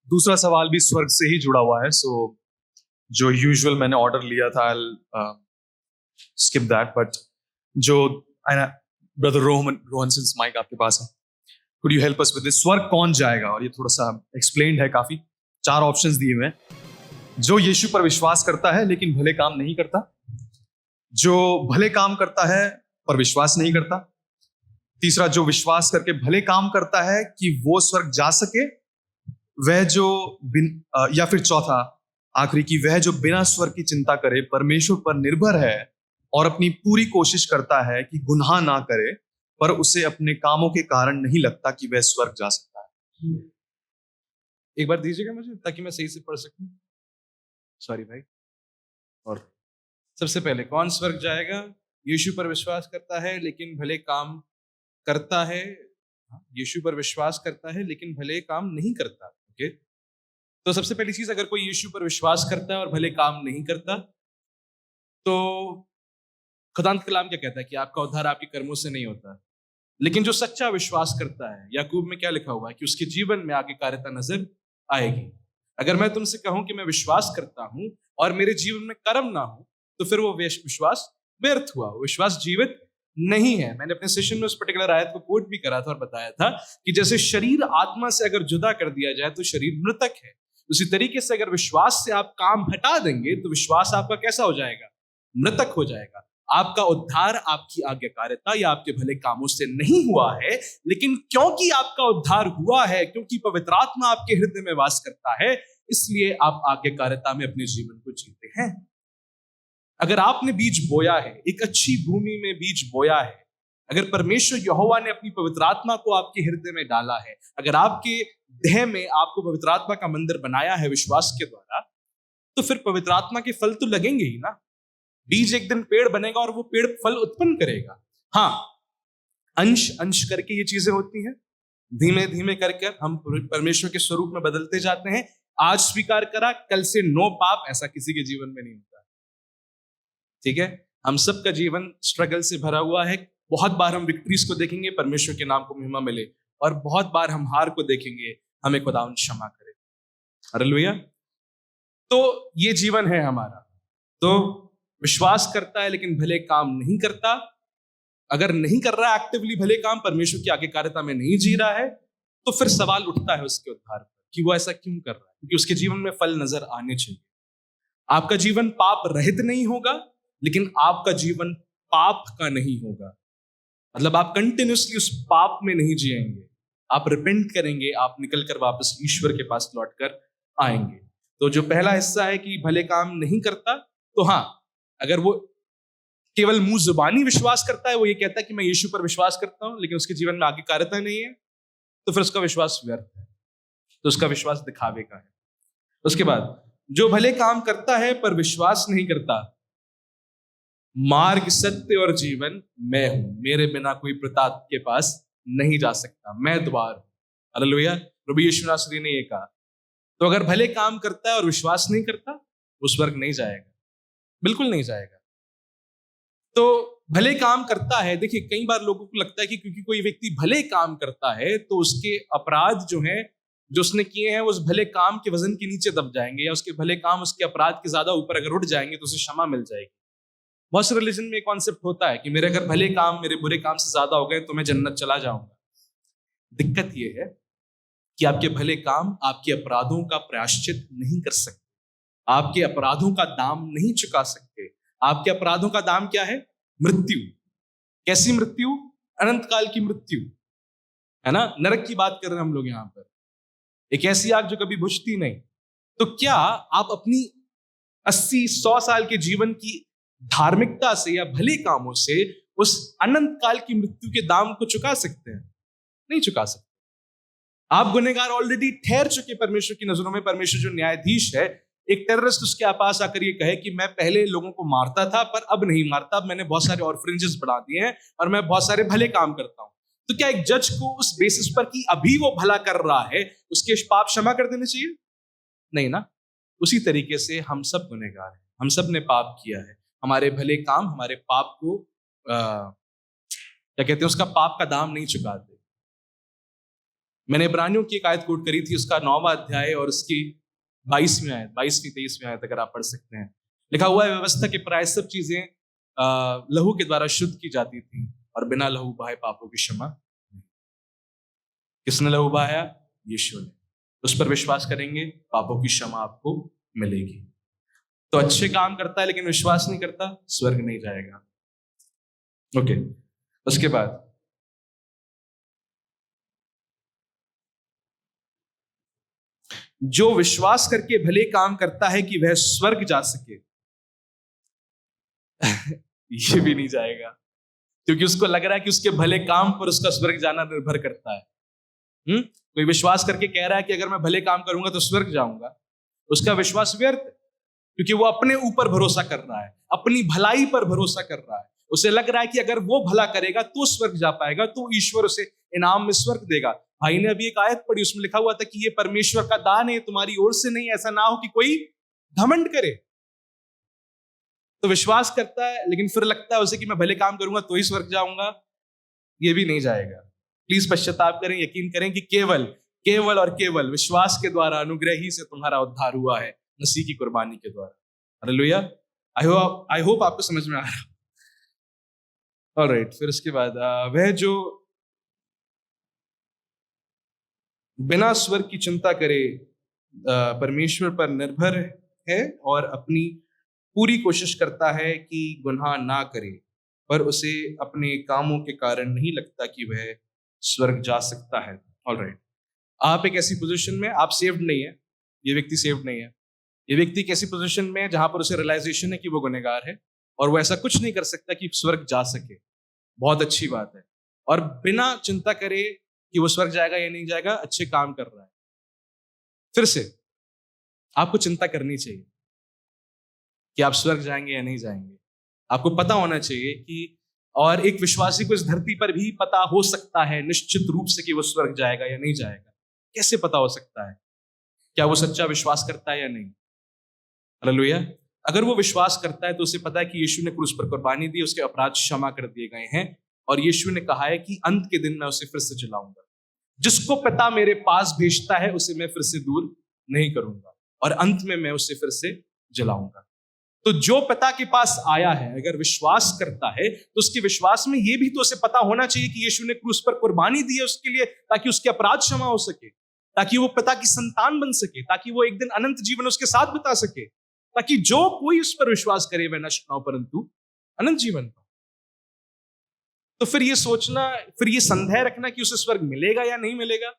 दूसरा सवाल भी स्वर्ग से ही जुड़ा हुआ है, सो जो यूजुअल मैंने ऑर्डर लिया था, स्किप दैट, बट जो ब्रदर रोहन सिंस माइक आपके पास है, could you help us with this? स्वर्ग कौन जाएगा? और ये थोड़ा सा एक्सप्लेन्ड है काफी, 4 ऑप्शंस दिए हुए हैं। जो यीशु पर विश्वास करता है लेकिन भले काम नहीं करता, जो भले काम करता है पर विश्वास नहीं करता, तीसरा जो विश्वास करके भले काम करता है कि वो स्वर्ग जा सके, वह जो या फिर चौथा आखिरी की वह जो बिना स्वर्ग की चिंता करे, परमेश्वर पर निर्भर है और अपनी पूरी कोशिश करता है कि गुनाह ना करे, पर उसे अपने कामों के कारण नहीं लगता कि वह स्वर्ग जा सकता है। एक बार दीजिएगा मुझे ताकि मैं सही से पढ़ सकूं। सॉरी भाई। और सबसे पहले कौन स्वर्ग जाएगा? यीशु पर विश्वास करता है लेकिन भले काम करता है। यीशु पर विश्वास करता है लेकिन भले काम नहीं करता। ओके, तो सबसे पहली चीज, अगर कोई यीशु पर विश्वास करता है और भले काम नहीं करता, तो खुदावंद कलाम क्या कहता है कि आपका उद्धार आपके कर्मों से नहीं होता। लेकिन जो सच्चा विश्वास करता है, याकूब में क्या लिखा हुआ है कि उसके जीवन में आगे कार्यता नजर आएगी। अगर मैं तुमसे कहूं कि मैं विश्वास करता हूं और मेरे जीवन में कर्म ना हो, तो फिर वो विश्वास व्यर्थ हुआ, वो विश्वास जीवित नहीं है। मैंने अपने सेशन में उस पर्टिकुलर आयत को कोट भी करा था और बताया था कि जैसे शरीर आत्मा से अगर जुदा कर दिया जाए तो शरीर मृतक है, उसी तरीके से अगर विश्वास से आप काम हटा देंगे तो विश्वास आपका कैसा हो जाएगा? मृतक हो जाएगा। आपका उद्धार आपकी आज्ञाकारिता या आपके भले कामों से नहीं हुआ है, लेकिन क्योंकि आपका उद्धार हुआ है, क्योंकि पवित्र आत्मा आपके हृदय में वास करता है, इसलिए आप आज्ञाकारिता में अपने जीवन को जीते हैं। अगर आपने बीज बोया है, एक अच्छी भूमि में बीज बोया है, अगर परमेश्वर यहोवा ने अपनी पवित्र आत्मा को आपके हृदय में डाला है, अगर आपके देह में आपको पवित्र आत्मा का मंदिर बनाया है विश्वास के द्वारा, तो फिर पवित्र आत्मा के फल तो लगेंगे ही ना। बीज एक दिन पेड़ बनेगा और वो पेड़ फल उत्पन्न करेगा। हाँ, अंश अंश करके ये चीजें होती हैं, धीमे धीमे करके हम परमेश्वर के स्वरूप में बदलते जाते हैं। आज स्वीकार करा, कल से नो पाप, ऐसा किसी के जीवन में नहीं होता। ठीक है, हम सबका जीवन स्ट्रगल से भरा हुआ है। बहुत बार हम विक्ट्रीज को देखेंगे, परमेश्वर के नाम को महिमा मिले, और बहुत बार हम हार को देखेंगे, हमें खुदावंद क्षमा करे। हालेलुया। तो ये जीवन है हमारा। तो विश्वास करता है लेकिन भले काम नहीं करता। अगर नहीं कर रहा है एक्टिवली भले काम, परमेश्वर की आज्ञाकारिता में नहीं जी रहा है, तो फिर सवाल उठता है उसके उद्धार पर कि वो ऐसा क्यों कर रहा है, क्योंकि उसके जीवन में फल नजर आने चाहिए। आपका जीवन पाप रहित नहीं होगा, लेकिन आपका जीवन पाप का नहीं होगा। मतलब आप कंटिन्यूसली उस पाप में नहीं जिएंगे, आप रिपेंट करेंगे, आप निकल कर वापस ईश्वर के पास लौट कर आएंगे। तो जो पहला हिस्सा है कि भले काम नहीं करता, तो हाँ, अगर वो केवल मुंह जुबानी विश्वास करता है, वो ये कहता है कि मैं यीशु पर विश्वास करता हूं, लेकिन उसके जीवन में आगे कार्यता नहीं है, तो फिर उसका विश्वास व्यर्थ है, तो उसका विश्वास दिखावे का है। उसके बाद जो भले काम करता है पर विश्वास नहीं करता, मार्ग, सत्य और जीवन मैं हूं, मेरे बिना कोई पिता के पास नहीं जा सकता, मैं द्वार हूं। हालेलुया। प्रभु यीशु नासरी ने ये कहा। तो अगर भले काम करता है और विश्वास नहीं करता, वो स्वर्ग नहीं जाएगा, बिल्कुल नहीं जाएगा। तो भले काम करता है, देखिए कई बार लोगों को लगता है कि क्योंकि कोई व्यक्ति भले काम करता है तो उसके अपराध जो हैं, जो उसने किए हैं, उस भले काम के वजन के नीचे दब जाएंगे, या उसके भले काम उसके अपराध के ज्यादा ऊपर अगर उठ जाएंगे तो उसे क्षमा मिल जाएगी। बहुत से रिलीजन में एक कॉन्सेप्ट होता है कि मेरे अगर भले काम मेरे बुरे काम से ज्यादा हो गए तो मैं जन्नत चला जाऊंगा। दिक्कत यह है कि आपके भले काम आपके अपराधों का प्रायश्चित नहीं कर सकते, आपके अपराधों का दाम नहीं चुका सकते। आपके अपराधों का दाम क्या है? मृत्यु। कैसी मृत्यु? अनंत काल की मृत्यु, है ना। नरक की बात कर रहे हैं हम लोग यहां पर, एक ऐसी आग जो कभी बुझती नहीं। तो क्या आप अपनी 80-100 साल के जीवन की धार्मिकता से या भले कामों से उस अनंत काल की मृत्यु के दाम को चुका सकते हैं? नहीं चुका सकते। आप गुनहगार ऑलरेडी ठहर चुके परमेश्वर की नजरों में। परमेश्वर जो न्यायाधीश है, एक टेररिस्ट उसके पास आकर ये कहे कि मैं पहले लोगों को मारता था पर अब नहीं मारता, अब मैंने बहुत सारे ऑर्फनेजेस बढ़ा दिए हैं और मैं बहुत सारे भले काम करता हूं, तो क्या एक जज को उस बेसिस पर कि अभी वो भला कर रहा है उसके पाप क्षमा कर देने चाहिए? नहीं ना। उसी तरीके से हम सब गुनहगार हैं, हम सब ने पाप किया है। हमारे भले काम हमारे पाप को क्या कहते हैं, उसका पाप का दाम नहीं चुकाते। मैंने इब्रानियों की एक आयत कोट करी थी, उसका 9वां अध्याय और उसकी 22वीं आयत, 23वीं आयत अगर आप पढ़ सकते हैं। लिखा हुआ है, व्यवस्था के प्राय सब चीजें लहू के द्वारा शुद्ध की जाती थी और बिना लहू बहाए पापों की क्षमा। किसने लहू बहाया? यीशु ने। उस पर विश्वास करेंगे, पापों की क्षमा आपको मिलेगी। तो अच्छे काम करता है लेकिन विश्वास नहीं करता, स्वर्ग नहीं जाएगा। ओके, उसके बाद जो विश्वास करके भले काम करता है कि वह स्वर्ग जा सके, ये भी नहीं जाएगा, क्योंकि उसको लग रहा है कि उसके भले काम पर उसका स्वर्ग जाना निर्भर करता है। कोई विश्वास करके कह रहा है कि अगर मैं भले काम करूंगा तो स्वर्ग जाऊंगा, उसका विश्वास व्यर्थ है, क्योंकि वो अपने ऊपर भरोसा कर रहा है, अपनी भलाई पर भरोसा कर रहा है। उसे लग रहा है कि अगर वो भला करेगा तो स्वर्ग जा पाएगा, तो ईश्वर उसे इनाम में स्वर्ग देगा। भाई ने अभी एक आयत पढ़ी, उसमें लिखा हुआ था कि ये परमेश्वर का दान है, तुम्हारी ओर से नहीं, ऐसा ना हो कि कोई घमंड करे। तो विश्वास करता है लेकिन फिर लगता है उसे कि मैं भले काम करूंगा तो ही स्वर्ग जाऊंगा, ये भी नहीं जाएगा। प्लीज पश्चाताप करें, यकीन करें कि केवल केवल और केवल विश्वास के द्वारा, अनुग्रह ही से तुम्हारा उद्धार हुआ है, मसीह की कुर्बानी के द्वारा। हालेलुया। आई होप आपको समझ में आ रहा। ऑलराइट, फिर उसके बाद वह जो बिना स्वर्ग की चिंता करे परमेश्वर पर निर्भर है और अपनी पूरी कोशिश करता है कि गुनाह ना करे, पर उसे अपने कामों के कारण नहीं लगता कि वह स्वर्ग जा सकता है। ऑलराइट, आप एक ऐसी पोजीशन में, आप सेव्ड नहीं है, ये व्यक्ति सेव्ड नहीं है, ये व्यक्ति एक ऐसी पोजीशन में है जहां पर उसे रियलाइजेशन है कि वो गुनहगार है और वो ऐसा कुछ नहीं कर सकता कि स्वर्ग जा सके। बहुत अच्छी बात है, और बिना चिंता करे कि वो स्वर्ग जाएगा या नहीं जाएगा, अच्छे काम कर रहा है। फिर से आपको चिंता करनी चाहिए कि आप स्वर्ग जाएंगे या नहीं जाएंगे। आपको पता होना चाहिए कि, और एक विश्वासी को इस धरती पर भी पता हो सकता है निश्चित रूप से कि वो स्वर्ग जाएगा या नहीं जाएगा। कैसे पता हो सकता है? क्या वो सच्चा विश्वास करता है या नहीं? हालेलुया। अगर वो विश्वास करता है तो उसे पता है कि यीशु ने क्रूस पर कुर्बानी दी, उसके अपराध क्षमा कर दिए गए हैं, और यीशु ने कहा है कि अंत के दिन मैं उसे फिर से जलाऊंगा। जिसको पिता मेरे पास भेजता है उसे मैं फिर से दूर नहीं करूंगा, और अंत में मैं उसे फिर से जलाऊंगा। तो जो पिता के पास आया है, अगर विश्वास करता है तो उसके विश्वास में ये भी तो उसे पता होना चाहिए कि यीशु ने क्रूस पर कुर्बानी दी है उसके लिए, ताकि उसके अपराध क्षमा हो सके, ताकि वो पिता की संतान बन सके, ताकि वो एक दिन अनंत जीवन उसके साथ बिता सके, ताकि जो कोई उस पर विश्वास करे वह नष्ट ना हो परंतु अनंत जीवन पाए। तो फिर ये सोचना, फिर ये संदेह रखना कि उसे स्वर्ग मिलेगा या नहीं मिलेगा,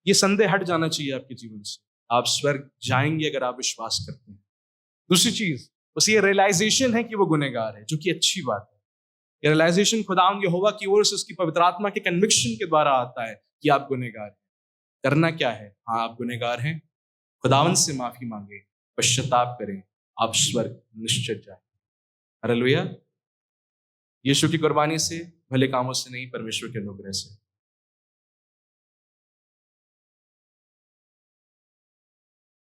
ये संदेह हट जाना चाहिए आपके जीवन से। आप स्वर्ग जाएंगे अगर आप विश्वास करते हैं। दूसरी चीज बस ये रियलाइजेशन है कि वो गुनहगार है, जो कि अच्छी बात है। ये रियलाइजेशन खुदावंद यहोवा की ओर से उसकी पवित्र आत्मा के कन्विक्शन के द्वारा आता है कि आप गुनहगार हैं। करना क्या है? हाँ, आप गुनहगार हैं, खुदावंद से माफी मांगे, पश्चाताप करें, आप स्वर्ग निश्चित जाए। हालेलुया। यीशु की कुर्बानी से, भले कामों से नहीं, परमेश्वर के अनुग्रह से।